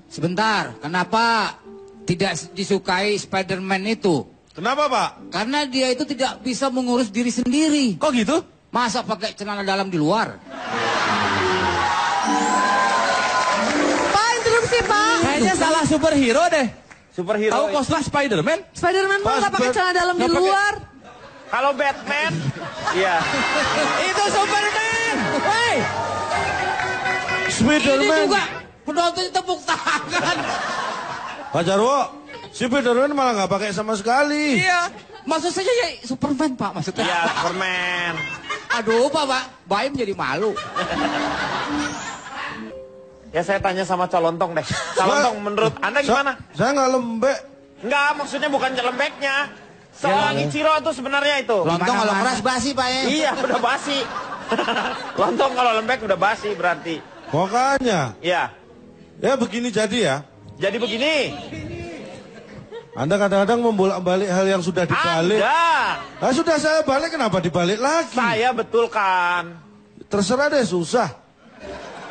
Sebentar, kenapa tidak disukai Spider-Man itu? Kenapa, Pak? Karena dia itu tidak bisa mengurus diri sendiri. Kok gitu? Masa pakai celana dalam di luar? Pak, interupsi, Pak. Kayaknya salah superhero deh. Superhero. Tahu kostum Spider-Man? Spider-Man mah nggak pakai celana dalam di luar. Kalau Batman, iya. Itu Superman. Woi. Ini Spider-Man. juga penonton tepuk tangan. Pak Jarwo, Spider-Man malah nggak pakai sama sekali. Iya. Maksud saya ya Superman, Pak, maksudnya. Iya, Superman. Aduh, Pak, Baim jadi malu. Ya saya tanya sama Colontong deh. Colontong, menurut Anda gimana? Saya nggak lembek. Enggak, maksudnya bukan lembeknya. Seorang Ichiro itu sebenarnya itu. Lontong kalau keras basi, Pak, ya. Iya, udah basi. Lontong kalau lembek udah basi berarti. Makanya. Iya. Ya begini jadi ya. Jadi begini. Anda kadang-kadang membolak-balik hal yang sudah dibalik. Anda. Nah, sudah saya balik, kenapa dibalik lagi? Saya betulkan. Terserah deh, susah.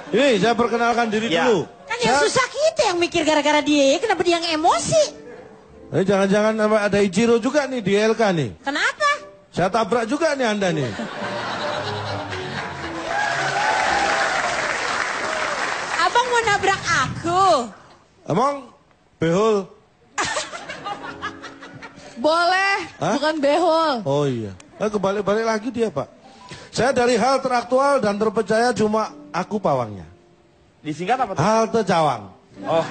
Ini saya perkenalkan diri Ya. dulu. Kan yang susah kita yang mikir gara-gara dia. Kenapa dia yang emosi? Jangan-jangan ada Ichiro juga nih di LK nih. Kenapa? Saya tabrak juga nih Anda nih. Abang mau nabrak aku? Emang behol? Boleh, Hah? bukan behol. Oh iya. Kebalik-balik lagi dia, Pak. Saya dari hal teraktual dan terpercaya cuma aku pawangnya. Disingkat apa tuh? Halte Cawang. Oh.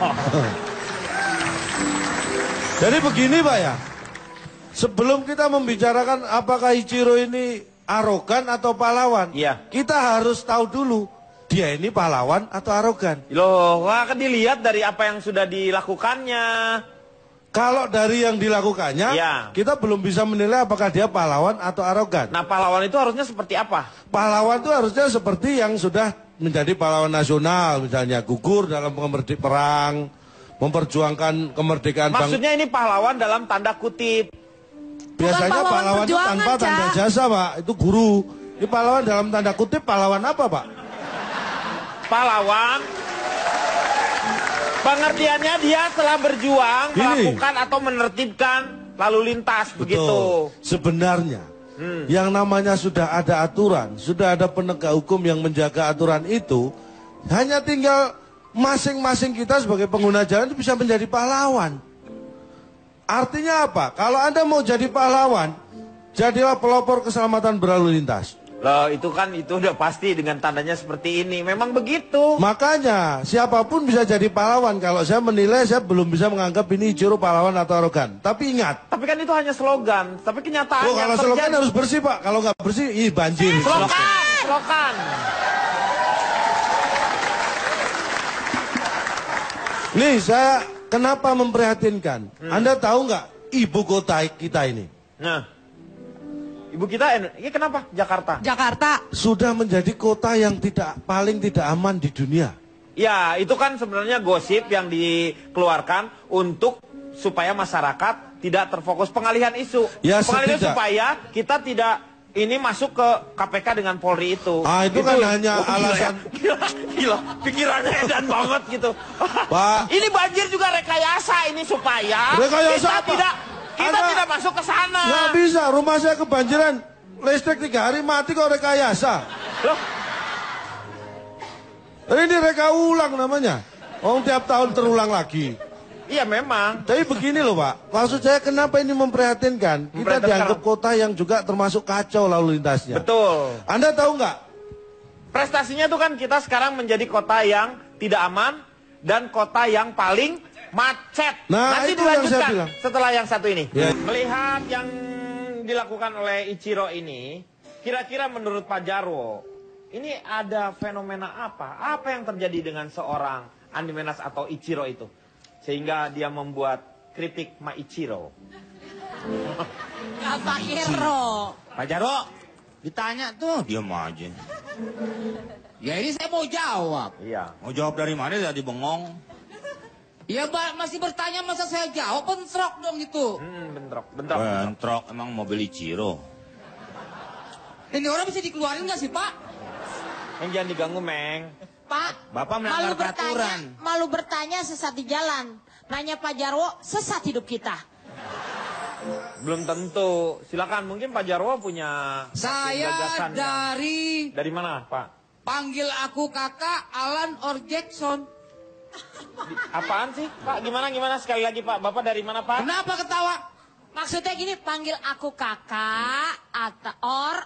Jadi begini, Pak ya. Sebelum kita membicarakan apakah Ichiro ini arogan atau pahlawan, Iya. kita harus tahu dulu dia ini pahlawan atau arogan. Loh, wah, kan dilihat dari apa yang sudah dilakukannya. Kalau dari yang dilakukannya, Iya. kita belum bisa menilai apakah dia pahlawan atau arogan. Nah, pahlawan itu harusnya seperti apa? Pahlawan itu harusnya seperti yang sudah menjadi pahlawan nasional, misalnya gugur dalam perang, memperjuangkan kemerdekaan Maksudnya ini pahlawan dalam tanda kutip. Biasanya pahlawan pahlawan itu perjuangan, tanpa tanda Cak. jasa, Pak. Itu guru. Ini pahlawan dalam tanda kutip, pahlawan apa, Pak? Pahlawan pengertiannya dia telah berjuang Gini. melakukan atau menertibkan lalu lintas begitu. Sebenarnya yang namanya sudah ada aturan, sudah ada penegak hukum yang menjaga aturan itu, hanya tinggal masing-masing kita sebagai pengguna jalan itu bisa menjadi pahlawan. Artinya apa? Kalau Anda mau jadi pahlawan, jadilah pelopor keselamatan berlalu lintas. Loh, itu kan itu udah pasti dengan tandanya seperti ini. Memang begitu. Makanya siapapun bisa jadi pahlawan. Kalau saya menilai, saya belum bisa menganggap ini Ichiro pahlawan atau arogan. Tapi ingat, Tapi kan itu hanya slogan. Tapi kenyataannya oh, kalau slogan harus bersih, Pak. Kalau nggak bersih, banjir. Slogan. Nih, saya kenapa memprihatinkan? Anda tahu nggak ibu kota kita ini Nah, ibu kita ini kenapa? Jakarta. Jakarta. sudah menjadi kota yang paling tidak aman di dunia. Ya, itu kan sebenarnya gosip yang dikeluarkan untuk supaya masyarakat tidak terfokus pengalihan isu. Ya, Pengalihan setidak- supaya kita tidak ini masuk ke KPK dengan Polri itu. Ah, itu kan hanya alasan. Gila, pikirannya edan banget gitu. Pak. Ini banjir juga rekayasa ini supaya Rekayasa kita apa? kita Anda- tidak masuk ke sana. Nggak bisa, rumah saya kebanjiran. Listrik 3 hari mati kok rekayasa. Loh, Ini reka ulang namanya. Tiap tahun terulang lagi. iya memang. Tapi begini loh, Pak. Maksud saya kenapa ini memprihatinkan? Kita Memprihatinkan. dianggap kota yang juga termasuk kacau lalu lintasnya. Betul. Anda tahu nggak? Prestasinya tuh kan kita sekarang menjadi kota yang tidak aman dan kota yang paling macet. Nah, Nanti itu yang saya dilanjutkan bilang. setelah yang satu ini. Ya. Melihat yang dilakukan oleh Ichiro ini, kira-kira menurut Pak Jarwo, ini ada fenomena apa? Apa yang terjadi dengan seorang Andi Menas atau Ichiro itu? Sehingga dia membuat kritik Ma Ichiro. Apa hero? Pak Jarwo, ditanya tuh, diam aja. Ya ini saya mau jawab. Iya. Mau jawab dari mana tadi bengong? Ya masih bertanya masa saya jawab, bentrok dong itu. Bentrok. Bentrok emang mobil Ichiro. Ini orang bisa dikeluarin nggak sih, Pak? Meng, jangan diganggu, Meng. Pak. Bapak melanggar peraturan. Malu bertanya sesat di jalan. Nanya Pak Jarwo, sesat hidup kita. Belum tentu. Silakan, mungkin Pak Jarwo punya Saya gagasan yang- dari mana, Pak? panggil aku kakak Alan or Jackson. Apaan sih, Pak? Gimana sekali lagi, Pak? Bapak dari mana, Pak? Kenapa ketawa? Maksudnya gini, panggil aku kakak atau or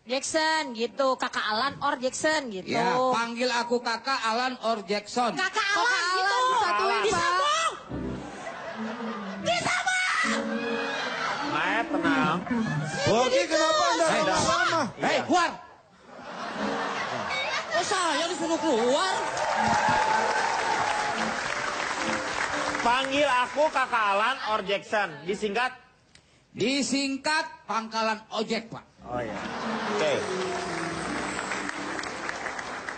Jackson gitu. Kakak Alan or Jackson gitu. Ya, panggil aku kakak Alan or Jackson. Kakak Alan gitu. Alan. Disambung. Disambung. Nah, tenang. Bogi kenapa anda lama-lama? Hei, keluar. Oh, saya disuruh keluar. Panggil aku kakak Alan or Jackson. Disingkat? Disingkat pangkalan ojek, Pak. Oh iya. Oke.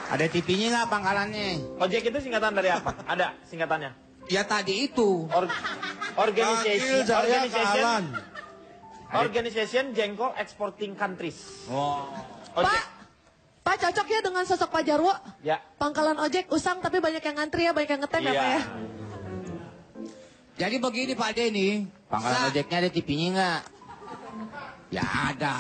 Ada TV-nya nggak pangkalannya? Ojek itu singkatan dari apa? Ada singkatannya? Ya tadi itu. Panggil saya ke Alan. Organization Jengkol Exporting Countries. Oh. Ojek. Pak cocok ya dengan sosok Pak Jarwo? Ya. Pangkalan ojek usang tapi banyak yang ngantri ya, banyak yang ngetem ya Pak ya? Jadi begini Pak Denny. Pangkalan ojeknya ada TV-nya nggak? Ya ada.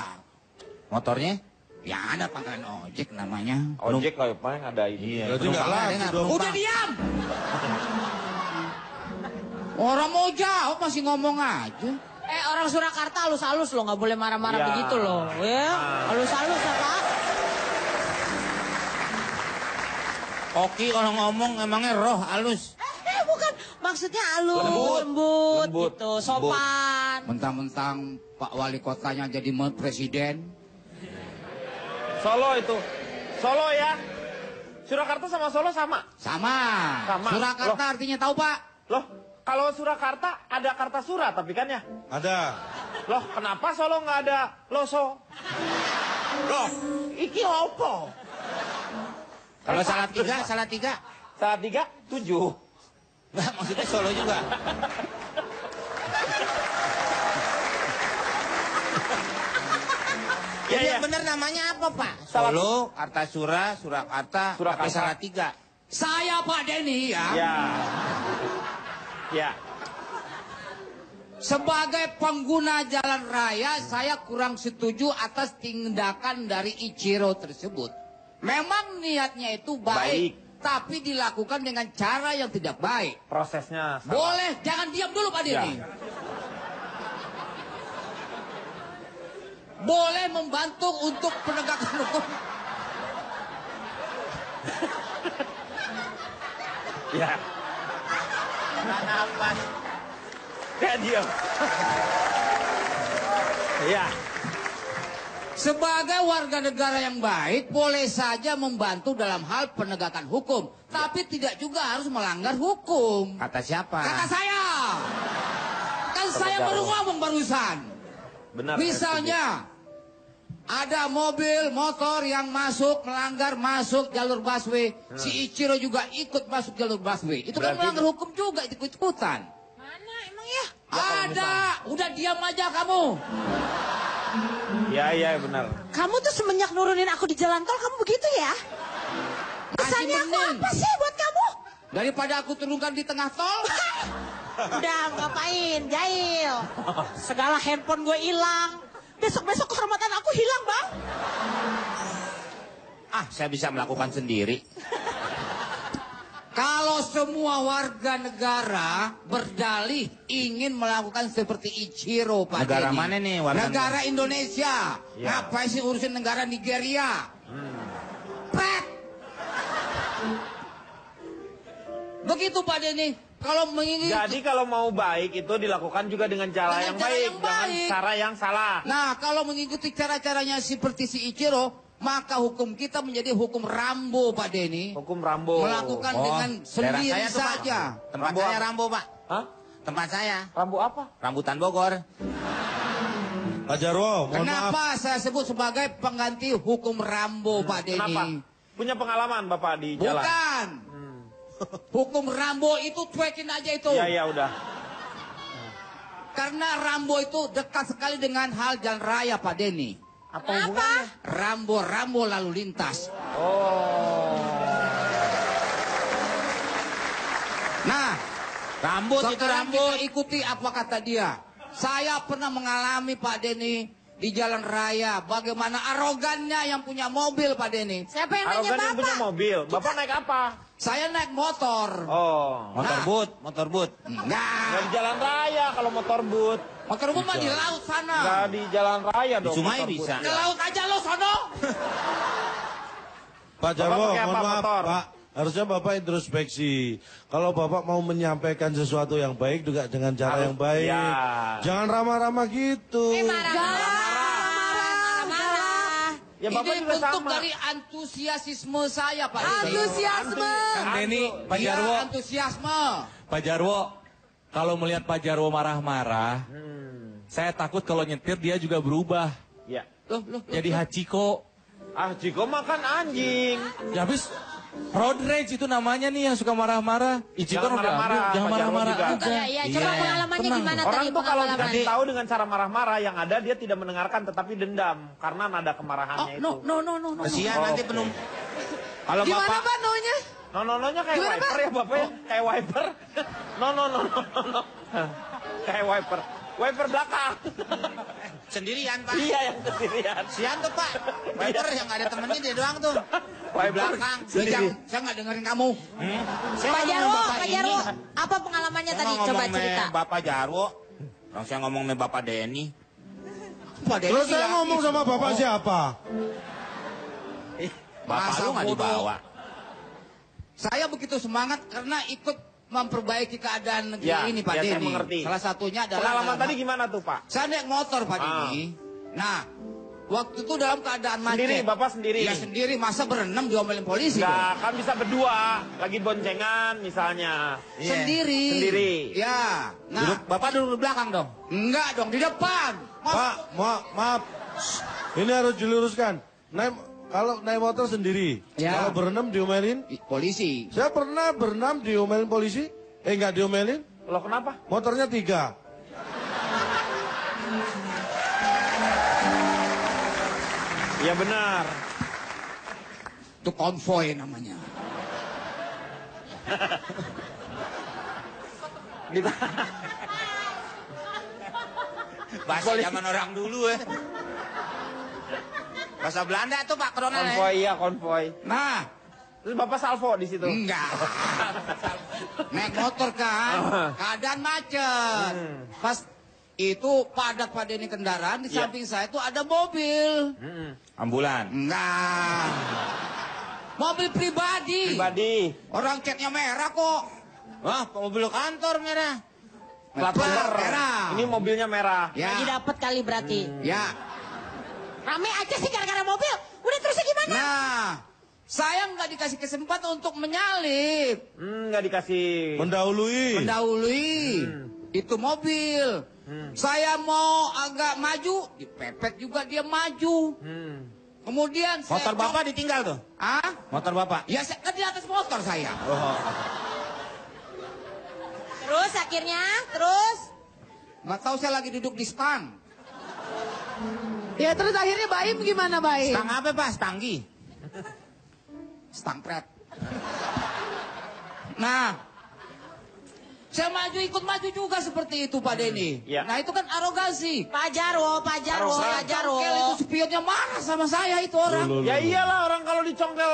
Motornya? Ya ada pangkalan ojek namanya. Ojek lah, Pak, yang ada ini. Jadi nggak laku dong. Udah diam. Orang mau jawab masih ngomong aja. Orang Surakarta halus-halus loh, nggak boleh marah-marah Ya. begitu loh. Ya, halus-halus ya Pak. Oki kalau ngomong emangnya roh halus. Bukan, maksudnya halus, lembut gitu, sopan. Mentang-mentang Pak Wali Kotanya jadi presiden. Solo itu. Solo ya. Surakarta sama Solo sama. Sama. Sama. Surakarta artinya tahu Pak? Loh, kalau Surakarta ada Kartasura tapi kan ya? Ada. Loh, kenapa Solo nggak ada Loso? Loh, iki opo? Kalau salah tiga. Salah 3, 7. Nggak, maksudnya Solo juga. Jadi yang benar namanya apa, Pak? Solo, Kartasura, Surakarta, Surakarta. tapi salah 3. Saya Pak Denny ya. Ya. Ya. Sebagai pengguna jalan raya, saya kurang setuju atas tindakan dari Ichiro tersebut. Memang niatnya itu baik, tapi dilakukan dengan cara yang tidak baik. Prosesnya salah. Boleh, jangan diam dulu Pak Denny. Ya. Boleh membantu untuk penegakan hukum. Ya. Kenapa? Ya, diam. Ya. Sebagai warga negara yang baik, boleh saja membantu dalam hal penegakan hukum. Tapi tidak juga harus melanggar hukum. Kata siapa? Kata saya. Kan saya baru ngomong barusan. Benar. Misalnya, ada mobil, motor yang melanggar masuk jalur busway. Si Ichiro juga ikut masuk jalur busway. Itu kan Berarti melanggar hukum juga, ikut-ikutan. Mana emang ya? Ada, udah diam aja kamu. Ya, benar. Kamu tuh semenjak nurunin aku di jalan tol, kamu begitu ya? Pesannya aku mending. apa sih buat kamu? Daripada aku turunkan di tengah tol. Udah, ngapain? Jahil. Segala handphone gue hilang. Besok-besok kehormatan aku hilang, Bang. Ah, saya bisa melakukan sendiri. Kalau semua warga negara berdalih ingin melakukan seperti Ichiro Pak Negara Denny. mana nih warga Negara Indonesia. Ya. Ngapain sih urusin negara Nigeria? Pret. Begitu Pak Denny. Kalau mengingin Jadi kalau mau baik itu dilakukan juga dengan cara Dengan yang cara baik, yang baik. jangan cara yang salah. Nah, kalau mengikuti cara-caranya seperti si Ichiro, maka hukum kita menjadi hukum Rambo, Pak Denny. Hukum Rambo. Melakukan Oh, dengan daerah sendiri saya tuh, Pak. saja. Tempat Rambo saya apa? Rambo, Pak. Hah? Tempat saya. Rambo apa? Rambutan Bogor. Pak Jarwo, mohon maaf. Kenapa saya sebut sebagai pengganti hukum Rambo, Pak Denny? Kenapa? Punya pengalaman Bapak di jalan? Bukan. Hukum Rambo itu cuekin aja itu. Ya, udah. Karena Rambo itu dekat sekali dengan hal jalan raya, Pak Denny. Apa hubungannya? Rambo lalu lintas. Oh. Nah, Rambut itu sekarang rambut. kita ikuti apa kata dia. Saya pernah mengalami Pak Denny di jalan raya. Bagaimana arogannya yang punya mobil Pak Denny. Siapa yang nanya Arogan yang Bapak? punya mobil. Bapak naik apa? Saya naik motor. Oh. Motor boot. Nggak Enggak. di jalan raya kalau motor boot. Motor gua mah di laut sana. Nggak di jalan raya Di dong. sungai motor boot. bisa. Ke laut aja lo sono. Pak Jarwo, pakai apa, mohon maaf motor? Pak. Harusnya Bapak introspeksi. Kalau Bapak mau menyampaikan sesuatu yang baik juga dengan cara yang baik. ya. Jangan ramah-ramah gitu. Marah. Ya Bapak Ini juga bentuk sama. dari antusiasme saya Pak Denny. Antusiasme. Kang Denny, Pak Iya, Jarwo, antusiasme. Pak Jarwo, kalau melihat Pak Jarwo marah-marah, saya takut kalau nyetir dia juga berubah. Ya. Loh. Jadi Hachiko. Ah, Ciko makan anjing. Ya habis road rage itu namanya nih yang suka marah-marah. Ichigo Jangan udah marah-marah, ambil, jangan Pak Jarwo marah-marah juga. aja. Ya, coba pengalamannya tenang. gimana Orang tadi tuh kalau pengalaman? dikasih tahu dengan cara marah-marah yang ada dia tidak mendengarkan tetapi dendam karena nada kemarahannya itu. No. Kasihan Oh, nanti oke. penum. Kalau Gimana Bapak Pak nonya? Nononya kayak Gimana, wiper Pak? ya Bapak ya? Kayak wiper. No. Kayak wiper. Wiper belakang. sendirian, Pak. Iya yang sendirian. Sian tuh, Pak. Wiper yang nggak ada temennya dia doang tuh. Wiper Belakang. sendiri. Saya nggak dengerin kamu. Saya Pak ngomong Jarwo, Bapak Pak ini. Jarwo, apa pengalamannya Saya tadi? ngomong Coba sama cerita. Bapak Jarwo. Orang saya ngomong sama Bapak Denny. Pak Denny Terus saya tidak- ngomong sama Bapak siapa? Bapak Masa lu nggak bodoh. dibawa. Saya begitu semangat karena ikut memperbaiki keadaan negeri Ya, ini Pak ya, saya Denny. mengerti. Salah satunya adalah Pengalaman dalam- tadi gimana tuh Pak? Saya naik motor Pak Denny. Nah, waktu itu dalam keadaan macet. Sendiri, Bapak sendiri? Iya sendiri, masa berenam diomelin polisi? dong? Nggak, kan bisa berdua. Lagi boncengan misalnya. Sendiri. Sendiri. Ya. Nah, Bapak duduk di belakang dong. enggak dong, di depan. Pak, maaf. Ini harus diluruskan. Kalau naik motor sendiri, Ya. kalau berenam diomelin. Polisi. Saya pernah berenam diomelin polisi. Nggak diomelin. Loh kenapa? Motornya 3. Iya benar. Itu konvoy namanya. Kita Bahasa zaman orang dulu ya. Bahasa Belanda tuh Pak Corona. konvoy ya konvoy. Nah, Terus Bapak salvo di situ. enggak. Naik motor kan, keadaan macet. Pas itu padat pada ini kendaraan, di Iya. samping saya itu ada mobil. Ambulan. Enggak. Mobil pribadi. Pribadi. Orang catnya merah kok. Wah, mobil kantor merah. Plat Plat nomor. merah. Ini mobilnya merah. Lagi Ya. dapet kali berarti. Ya. Rame aja sih gara-gara mobil. Udah terusnya gimana? Nah, saya nggak dikasih kesempatan untuk menyalip, Nggak dikasih. Mendahului. mendahului itu mobil. Saya mau agak maju, dipepet juga dia maju. Kemudian saya Motor Bapak ditinggal tuh. Ah? Motor Bapak. Ya saya kan di atas motor saya. Terus akhirnya, terus. Nggak tahu saya lagi duduk di stang. Ya terus akhirnya Baim gimana Baim? Stang apa Pak? Stanggi. Stang pret. Nah, saya ikut maju juga seperti itu Pak Denny. Ya. Nah itu kan arogansi. Pak Jarwo. Congkel itu spionnya marah sama saya itu orang. Ya iyalah orang kalau dicongkel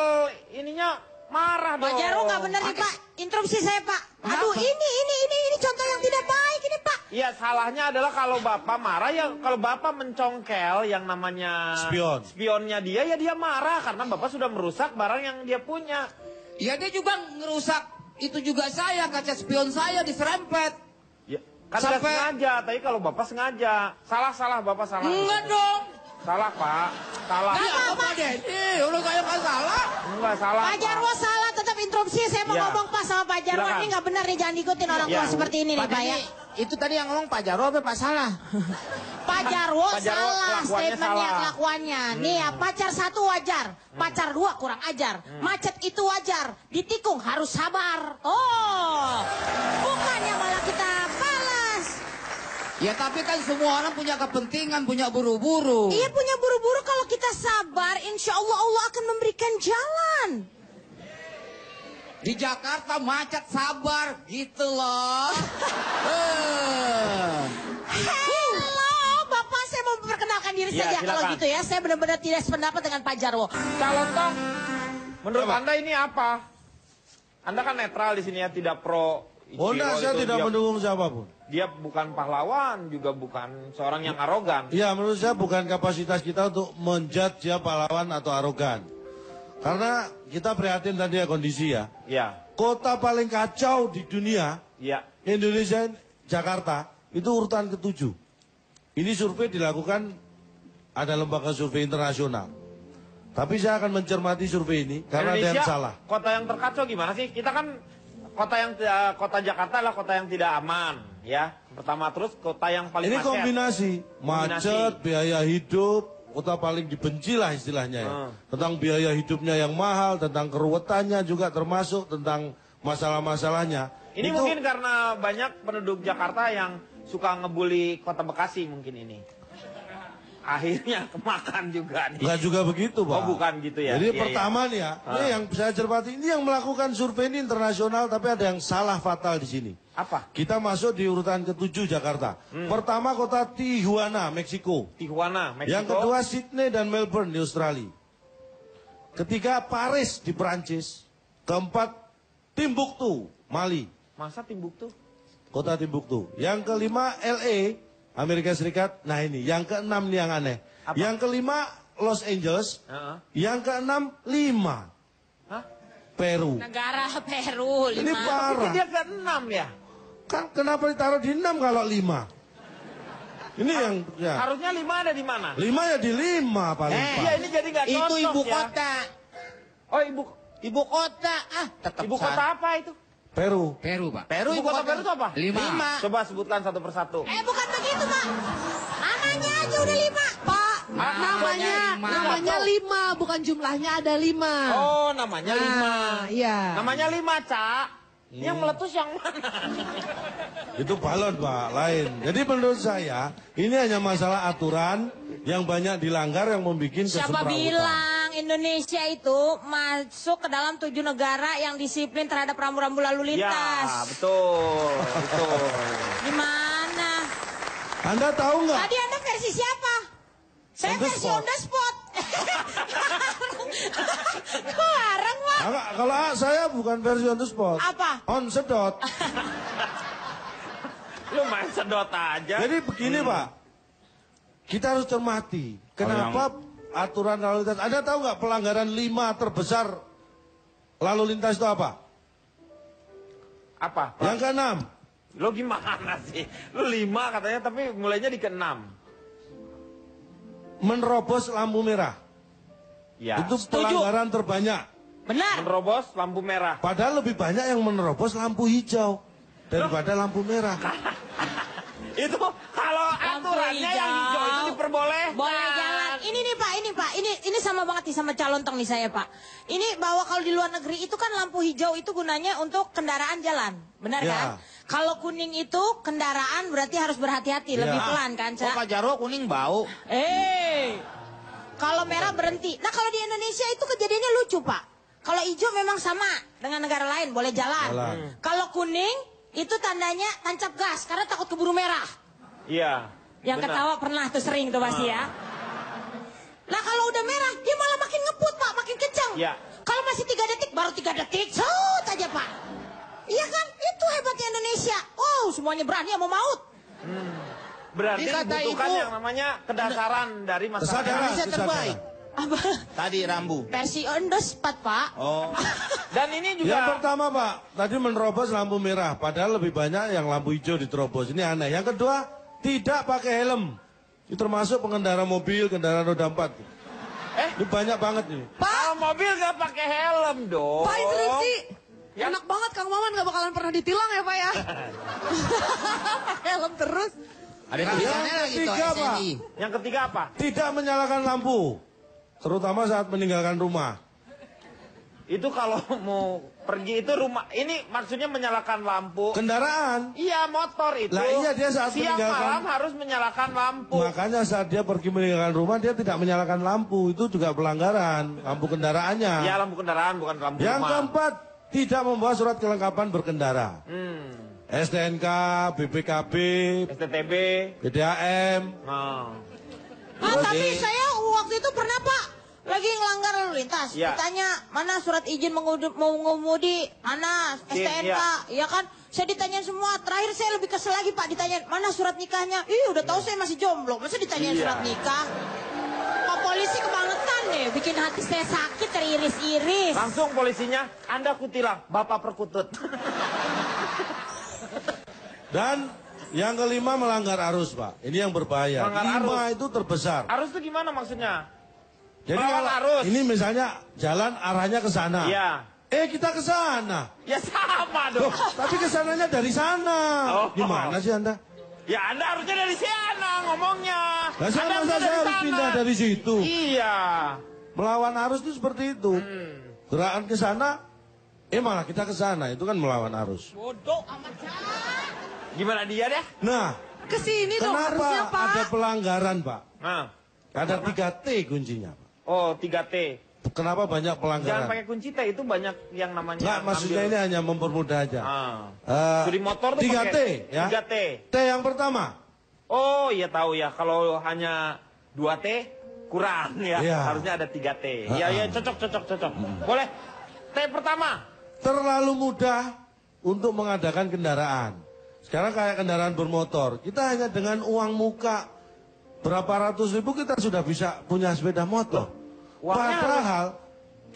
ininya marah dong. Pak Jarwo nggak bener nih Pak. Interupsi saya Pak. Aduh Kenapa? ini contoh yang tidak baik ini Pak. Iya salahnya adalah kalau Bapak marah ya kalau Bapak mencongkel yang namanya Spion. spionnya dia ya dia marah karena Bapak sudah merusak barang yang dia punya. Ya dia juga ngerusak itu juga saya, kaca spion saya diserempet. Ya, kan nggak Sampai- sengaja, tapi kalau Bapak sengaja. Salah Bapak salah. Enggak dong. Salah Pak, salah. Ini apa Denny? Udah saya nggak salah. Enggak salah. Pak Jarwo salah tetap interupsi. Saya mau Ya. ngomong Pak sama Pak Jarwo. Silakan. Ini nggak benar nih jangan diikutin orang tua Ya. seperti ini nih Pak ya. Itu tadi yang ngomong Pak Jarwo apa Pak Salah? Pak Jarwo Pak Jarwo salah kelakuannya statementnya salah. kelakuannya. Nih ya pacar 1 wajar, pacar 2 kurang ajar, macet itu wajar, ditikung harus sabar. Oh, bukannya malah kita balas. Ya tapi kan semua orang punya kepentingan, punya buru-buru. Iya punya buru-buru kalau kita sabar, insya Allah Allah akan memberikan jalan. Di Jakarta macet sabar gitu loh. Halo, Bapak, saya mau memperkenalkan diri Ya, saja. silakan. Kalau gitu ya, saya benar-benar tidak sependapat dengan Pak Jarwo. Calontong, menurut Anda ini apa? Anda kan netral di sini ya, tidak pro Ichiro. Oh enggak, saya itu tidak dia, mendukung siapapun. dia bukan pahlawan, juga bukan seorang yang arogan. Ya, menurut saya bukan kapasitas kita untuk menjudge dia pahlawan atau arogan. Karena kita prihatin tadi ya kondisi ya. Ya, Kota paling kacau di dunia, ya. Indonesia, Jakarta, itu urutan ke-7. Ini survei dilakukan, ada lembaga survei internasional. Tapi saya akan mencermati survei ini, karena ada yang salah. Kota yang terkacau gimana sih? Kita kan kota Jakarta adalah kota yang tidak aman, ya. Pertama, terus kota yang paling Ini macet. kombinasi, macet, biaya hidup, kota paling dibenci lah istilahnya ya. Tentang biaya hidupnya yang mahal, tentang keruwetannya juga termasuk, tentang masalah-masalahnya. Ini Itu- mungkin karena banyak penduduk Jakarta yang suka ngebully kota Bekasi mungkin ini. Akhirnya kemakan juga nih. Enggak juga begitu, Pak. Oh, bukan gitu ya. Jadi Iya, pertama nih ya, ini yang saya cermati, ini yang melakukan survei ini internasional, tapi ada yang salah fatal di sini. Apa? Kita masuk di urutan ke-7 Jakarta. Pertama kota Tijuana, Meksiko. Tijuana, Meksiko. Yang kedua Sydney dan Melbourne di Australia. Ketiga Paris di Perancis. Keempat Timbuktu, Mali. Masa Timbuktu? Kota Timbuktu. Yang kelima LA, Amerika Serikat. Nah ini, yang keenam nih yang aneh. Apa? Yang kelima Los Angeles. Heeh. Yang keenam Lima, Hah? Peru. Negara Peru, Ini 5. parah. Dia ke-6 ya? Kan kenapa ditaruh di 6 kalau 5? Ini yang ya. Harusnya 5 ada di mana? 5 ya di 5 paling Iya, pas. ini jadi nggak cocok Itu ibu ya. kota. Oh, Ibu kota. Tetap ibu kota apa itu? Peru. Peru, Pak. Peru Ibu kota Peru itu apa? 5. Coba sebutkan satu persatu. Bukan begitu, Pak. Namanya aja udah 5. Pak, namanya namanya 5, bukan jumlahnya ada 5. Oh, namanya 5. Iya. Namanya 5, Cak. Yang meletus yang mana? Itu balon, Pak, lain. Jadi menurut saya, ini hanya masalah aturan yang banyak dilanggar yang membuat Siapa kesemrawutan. bilang Indonesia itu masuk ke dalam 7 negara yang disiplin terhadap rambu-rambu lalu Ya, lintas? betul, betul. Gimana? Anda tahu nggak? Tadi Anda versi siapa? Saya On the versi spot. on the spot. Bareng, Pak. Kalau saya bukan versi on the spot. Apa? On sedot. Lu main sedot aja. Jadi begini, Pak. Kita harus cermati. Kenapa aturan lalu lintas. Anda tahu nggak pelanggaran 5 terbesar lalu lintas itu apa? Apa? Yang keenam, Lu gimana sih? Lu 5 katanya, tapi mulainya di ke-6. menerobos lampu merah. Ya. Itu Setuju. pelanggaran terbanyak. Benar. Menerobos lampu merah. Padahal lebih banyak yang menerobos lampu hijau daripada lampu merah. Itu kalau Lampu aturannya yang hijau itu diperbolehkan. Boleh jalan. Ini nih Pak, ini sama banget nih sama calontong nih saya Pak. Ini bahwa kalau di luar negeri itu kan lampu hijau itu gunanya untuk kendaraan jalan. Benar Ya. kan? Kalau kuning itu kendaraan berarti harus berhati-hati, Ya. lebih pelan kan, Kok Cak? Pak Jarwo kuning bau? Kalau merah berhenti. Nah, kalau di Indonesia itu kejadiannya lucu, Pak. Kalau hijau memang sama dengan negara lain, boleh jalan. Jalan. Kalau kuning itu tandanya tancap gas karena takut keburu merah. Iya. Yang benar. ketawa pernah tuh sering tuh pasti ya. Lah kalau udah merah, dia malah makin ngebut Pak, makin kencang. Iya. Kalau masih 3 detik, baru 3 detik, set aja Pak. Iya kan, itu hebatnya Indonesia. Oh, semuanya berani sama maut. Berarti Jadi kata dibutuhkan ibu- yang namanya kedasaran dari masyarakat. Kesadaran. Indonesia terbaik. Apa? Tadi rambu. Versi on the spot, Pak. Oh. Dan ini Yang juga pertama, Pak, tadi menerobos lampu merah, padahal lebih banyak yang lampu hijau diterobos. Ini aneh. Yang kedua, tidak pakai helm. Itu termasuk pengendara mobil, kendaraan roda 4. Ini banyak banget ini. kalau mobil gak pakai helm dong. Pak interupsi. Ya. Enak banget Kang Maman gak bakalan pernah ditilang ya Pak ya. Pakai helm terus. Ada tulisannya lagi tuh ketiga, Pak. SNI. Yang ketiga apa? Tidak menyalakan lampu, terutama saat meninggalkan rumah. Itu kalau mau pergi itu rumah. Ini maksudnya menyalakan lampu. Kendaraan. Iya, motor itu. Lah iya, dia saat siang meninggalkan- malam harus menyalakan lampu. Makanya saat dia pergi meninggalkan rumah, dia tidak menyalakan lampu. Itu juga pelanggaran, lampu kendaraannya. Iya, lampu kendaraan bukan lampu Yang rumah. keempat, tidak membawa surat kelengkapan berkendara. STNK, BPKB, STTB, PDAM. Tapi saya waktu itu pernah Pak, lagi ngelanggar lalu lintas. Ya. Ditanya, mana surat izin mengemudi, mana STNK, ya kan? Saya ditanya semua. Terakhir saya lebih kesel lagi Pak, ditanya, mana surat nikahnya? Udah tahu saya masih jomblo, masa ditanya surat nikah? Pak polisi kebangetan deh, bikin hati saya sakit teriris-iris. langsung polisinya, Anda kutilang, Bapak perkutut. Dan yang kelima melanggar arus, Pak. Ini yang berbahaya. Melanggar 5 itu terbesar. Arus itu gimana maksudnya? Jadi Melawan kalau arus. ini misalnya jalan arahnya ke sana. Iya. Kita ke sana. Ya sama dong. Tapi ke sananya dari sana. Gimana sih Anda? Ya Anda harusnya dari sana ngomongnya. Nah, saya Anda masa saya harus sana. pindah dari situ. Iya. Melawan arus itu seperti itu. Gerakan ke sana, malah kita ke sana. Itu kan melawan arus. Bodoh amat. Gimana dia deh? Nah, Kesini dong kenapa harusnya Pak. ada pelanggaran, Pak? Nah. Ada 3T kuncinya, Pak. Oh, 3T. Kenapa banyak Jangan pelanggaran? pakai kunci T, itu banyak yang namanya. Enggak, maksudnya ini hanya mempermudah aja. Curi motor tuh 3T, pakai ya. 3T. T yang pertama. Oh, iya tahu ya. Kalau hanya 2T kurang ya. Iya. Harusnya ada 3T. Iya, cocok. Boleh. T pertama. Terlalu mudah untuk mengadakan kendaraan. Sekarang kayak kendaraan bermotor. Kita hanya dengan uang muka berapa ratus ribu kita sudah bisa punya sepeda motor. Uangnya Padahal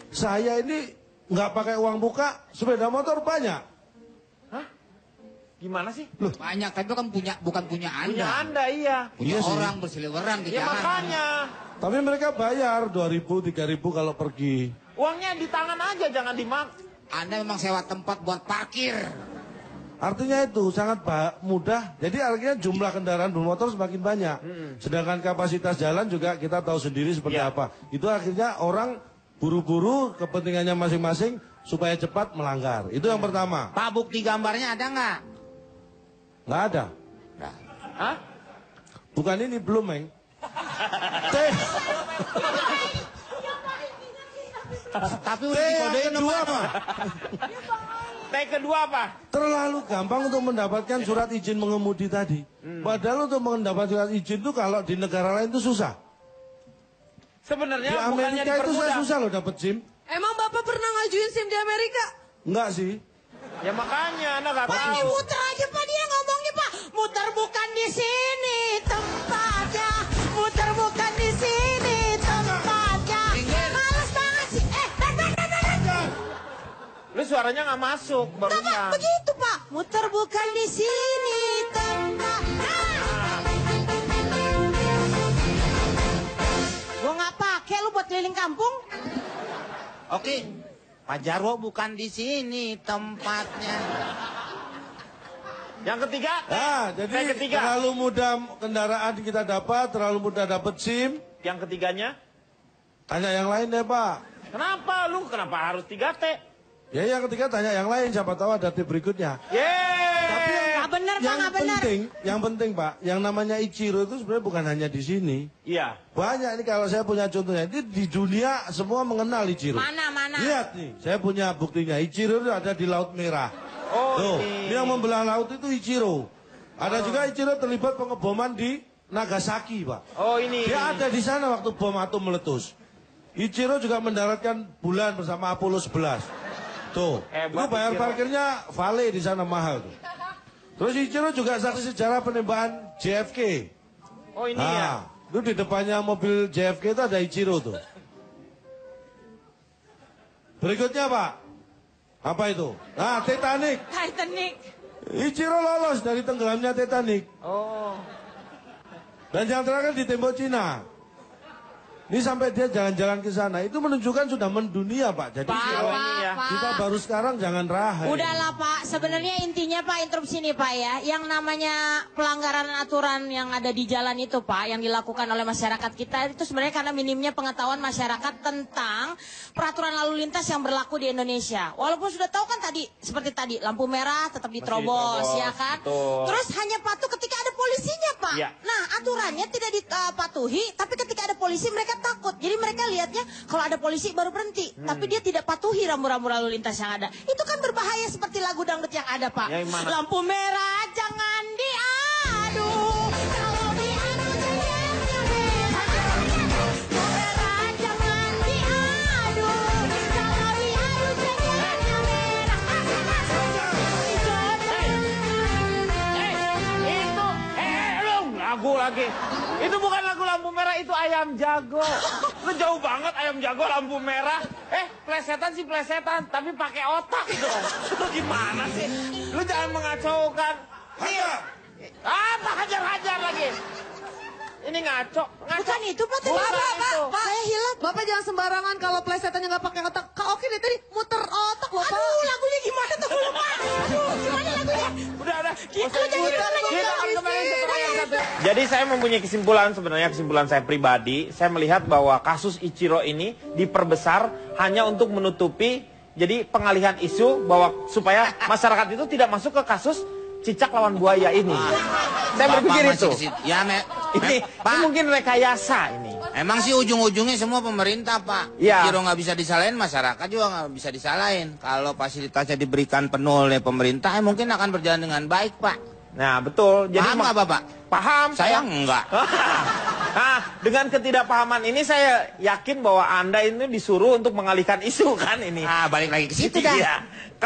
saya ini nggak pakai uang muka, sepeda motor banyak. Gimana sih? Banyak, tapi kan bukan punya Anda. Punya Anda, iya. Punya Iya sih. orang berseliweran di Ya jalan. makanya. Tapi mereka bayar 2.000, 3.000 kalau pergi. Uangnya di tangan aja, jangan di mak. Anda memang sewa tempat buat parkir. Artinya itu sangat mudah. Jadi artinya jumlah kendaraan bermotor semakin banyak. Sedangkan kapasitas jalan juga kita tahu sendiri seperti Ya. apa. Itu akhirnya orang buru-buru kepentingannya masing-masing supaya cepat melanggar. Itu yang pertama. Pak, bukti gambarnya ada nggak? Nggak ada. Hah? Bukan ini belum, Meng. T. Tapi T udah yang dikodein kedua sama apa? T kedua apa? Terlalu gampang untuk mendapatkan surat izin mengemudi tadi. Padahal untuk mendapatkan surat izin itu kalau di negara lain itu susah. Sebenarnya Di bukannya Amerika itu saya dipermudah. susah loh dapat SIM. Emang Bapak pernah ngajuin SIM di Amerika? Enggak sih. Ya makanya Anda nggak Pak, tahu. diputar aja Pak, dia ngomong nih Pak. Muter bukan di sini tempatnya. Muter bukan di sini tempatnya. Males banget sih. Dan. Lu suaranya nggak masuk Pak, barusan. begitu Pak. Muter bukan di sini tempatnya. Gua nggak pakai lu buat keliling kampung. Oke, Pak Jarwo bukan di sini tempatnya. Yang ketiga, Jadi T ketiga. terlalu mudah kendaraan kita dapat, terlalu mudah dapat SIM. Yang ketiganya, Tanya yang lain deh Pak. kenapa lu kenapa harus 3T? Ya yang ketiga tanya yang lain, siapa tahu ada tip berikutnya. Tapi Nggak bener Pak, yang nggak bener. penting Pak, yang namanya Ichiro itu sebenarnya bukan hanya di sini. Iya. Banyak ini kalau saya punya contohnya, ini di dunia semua mengenal Ichiro. Mana? Lihat nih, saya punya buktinya. Ichiro itu ada di Laut Merah. Oh, Tuh, ini. ini yang membelah laut itu Ichiro. Ada juga Ichiro terlibat pengeboman di Nagasaki, Pak. Oh, ini. Dia ada di sana waktu bom atom meletus. Ichiro juga mendaratkan bulan bersama Apollo 11. Tuh, Hebat, itu bayar Ichiro. parkirnya vale di sana mahal tuh. Terus Ichiro juga saksi sejarah penembakan JFK. Oh, ini ya. Itu di depannya mobil JFK itu ada Ichiro tuh. Berikutnya Pak, apa itu? Nah, Titanic. Titanic. Ichiro lolos dari tenggelamnya Titanic. Oh. Dan yang terakhir di tembok Cina. Ini sampai dia jalan-jalan ke sana. Itu menunjukkan sudah mendunia Pak. Jadi Pak, kita baru sekarang jangan rahai. Udahlah Pak, sebenarnya intinya Pak interupsi nih Pak ya. Yang namanya pelanggaran aturan yang ada di jalan itu Pak, yang dilakukan oleh masyarakat kita itu sebenarnya karena minimnya pengetahuan masyarakat tentang peraturan lalu lintas yang berlaku di Indonesia. Walaupun sudah tahu kan tadi, seperti tadi, lampu merah tetap diterobos, ya kan? betul. Terus hanya patuh ketika ada polisinya Pak. Ya. Nah aturannya tidak dipatuhi, tapi ketika ada polisi mereka takut. Jadi mereka lihatnya kalau ada polisi baru berhenti. Tapi dia tidak patuhi rambu-rambu lalu lintas yang ada. Itu kan berbahaya seperti lagu dangdut yang ada, Pak. Yang mana? Lampu merah jangan diadu. Kalau diadu jadinya merah. Lampu merah jangan diadu. Kalau diadu jadinya merah. Lagu lagi. Itu bukan lagu lampu merah, itu ayam jago. Lu jauh banget ayam jago lampu merah. Plesetan sih plesetan, tapi pakai otak dong. Lu gimana sih? Lu jangan mengacaukan. Iya. Tak hajar-hajar lagi. Ini ngaco. Bukan itu, Pak. Tadi Bukan itu. Pak, saya hilang. Bapak jangan sembarangan kalau plesetannya nggak pakai otak. Kak Oki nih tadi muter otak loh, Pak. Aduh, lagunya gimana tuh? Lupa. Aduh, gimana lagunya? Udah. Kita akan kembali ke pertanyaan satu. Jadi saya mempunyai kesimpulan, sebenarnya kesimpulan saya pribadi. Saya melihat bahwa kasus Ichiro ini diperbesar hanya untuk menutupi jadi pengalihan isu bahwa supaya masyarakat itu tidak masuk ke kasus cicak lawan buaya ini. Saya berpikir itu. Ya, Ini mungkin rekayasa ini. emang sih ujung-ujungnya semua pemerintah, Pak. Iya. Ichiro nggak bisa disalahin, masyarakat juga nggak bisa disalahin. Kalau fasilitasnya diberikan penuh oleh pemerintah, mungkin akan berjalan dengan baik, Pak. Nah, betul. Jadi Paham nggak, Bapak? Paham. Saya enggak. Nah, dengan ketidakpahaman ini saya yakin bahwa Anda ini disuruh untuk mengalihkan isu kan ini. Balik lagi ke situ dah. Iya.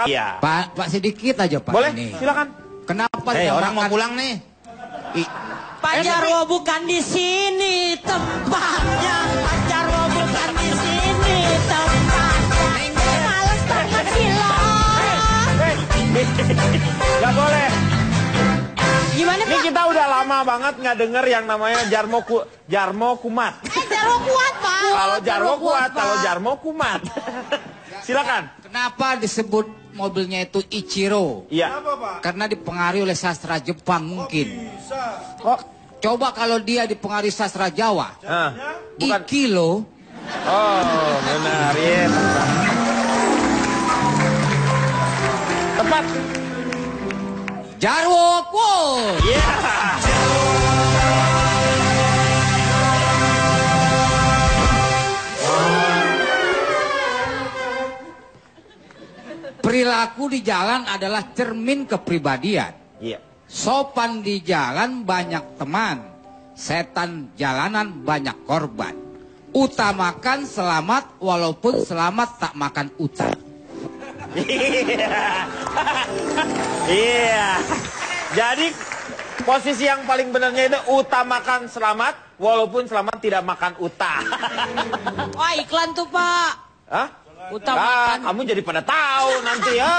Iya. Pak sedikit aja Pak. Boleh, ini. silakan. Kenapa Orang mau dinamakan- pulang nih. Pak Jarwo bukan di sini tempatnya. Pak Jarwo bukan di sini tempatnya. Males banget sih lo. Gak boleh. Gimana, Ini Pak? kita udah lama banget nggak denger yang namanya Jarmo Kumat. Jarwo kuat, Pak. Kalau Jarwo kuat, Pak. kalau Jarmo kumat. Silakan. Kenapa disebut mobilnya itu Ichiro? Iya. Karena dipengaruhi oleh sastra Jepang mungkin. Kok? Coba kalau dia dipengaruhi sastra Jawa. Bukan. Ikilo. Oh, benar. Iya. Tepat. Jarwo kuat. Iya. Perilaku di jalan adalah cermin kepribadian. Iya. Sopan di jalan banyak teman. Setan jalanan banyak korban. Utamakan selamat walaupun selamat tak makan utang. Iya. Jadi posisi yang paling benarnya itu utamakan selamat walaupun selamat tidak makan utang. Wah, iklan tuh, Pak. Hah? Utamakan. Kamu jadi pada tahu nanti ya.